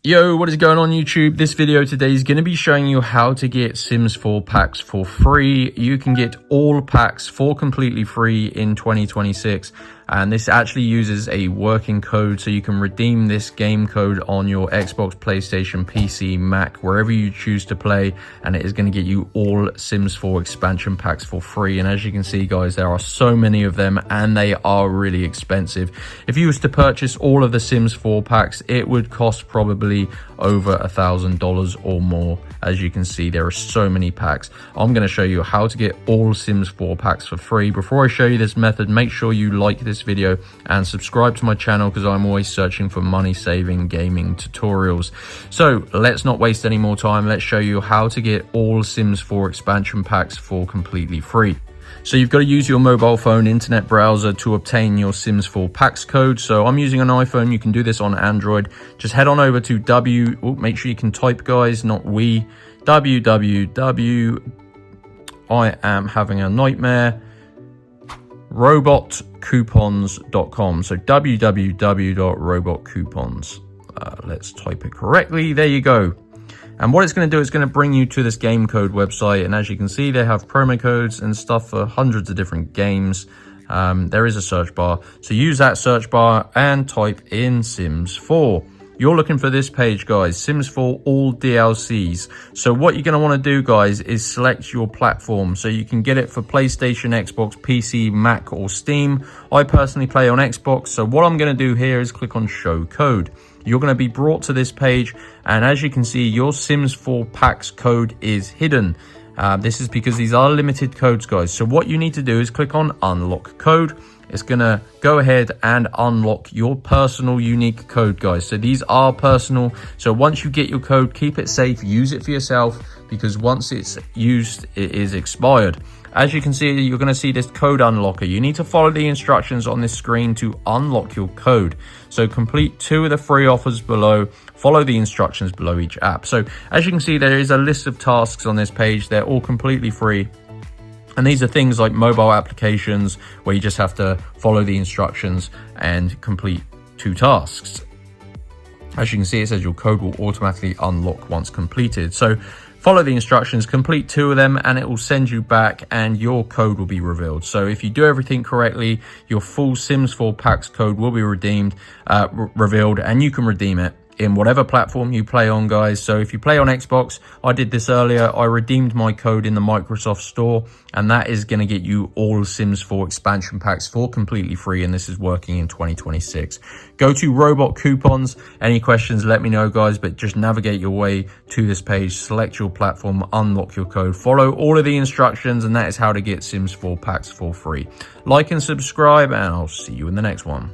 Yo, what is going on YouTube? This video today is going to be showing you how to get Sims 4 packs for free. You can get all packs for completely free in 2026, and this actually uses a working code, so you can redeem this game code on your Xbox, PlayStation, PC, Mac, wherever you choose to play, and it is going to get you all Sims 4 expansion packs for free. And as you can see, guys, there are so many of them and they are really expensive. If you was to purchase all of the Sims 4 packs, it would cost probably over $1,000 or more. As you can see, there are so many packs. I'm going to show you how to get all Sims 4 packs for free. Before I show you this method, make sure you like this video and subscribe to my channel, because I'm always searching for money saving gaming tutorials. So let's not waste any more time. Let's show you how to get all Sims 4 expansion packs for completely free. So you've got to use your mobile phone internet browser to obtain your Sims 4 packs code. So I'm using an iPhone. You can do this on Android. Just head on over to make sure you can type, guys, not we. I am having a nightmare. robotcoupons.com. So www.robotcoupons. Let's type it correctly. There you go. And what it's going to do, it's going to bring you to this game code website. And as you can see, they have promo codes and stuff for hundreds of different games. There is a search bar. So use that search bar and type in Sims 4. You're looking for this page, guys, Sims 4 all DLCs. So what you're going to want to do, guys, is select your platform. So you can get it for PlayStation, Xbox, PC, Mac, or Steam. I personally play on Xbox. So what I'm going to do here is click on Show Code. You're going to be brought to this page, and as you can see, your Sims 4 packs code is hidden. This is because these are limited codes, guys. So what you need to do is click on Unlock Code. It's going to go ahead and unlock your personal unique code, guys. So these are personal. So once you get your code, keep it safe, use it for yourself, because once it's used, it is expired. As you can see, you're going to see this code unlocker. You need to follow the instructions on this screen to unlock your code. So complete 2 of the free offers below. Follow the instructions below each app. So as you can see, there is a list of tasks on this page. They're all completely free. And these are things like mobile applications, where you just have to follow the instructions and complete 2 tasks. As you can see, it says your code will automatically unlock once completed. So follow the instructions, complete 2 of them, and it will send you back and your code will be revealed. So if you do everything correctly, your full Sims 4 packs code will be revealed, and you can redeem it in whatever platform you play on, guys. So if you play on Xbox, I did this earlier. I redeemed my code in the Microsoft Store, and that is going to get you all Sims 4 expansion packs for completely free, and this is working in 2026. Go to Robot Coupons. Any questions, let me know, guys, but just navigate your way to this page, select your platform, unlock your code, follow all of the instructions, and that is how to get Sims 4 packs for free. Like and subscribe, and I'll see you in the next one.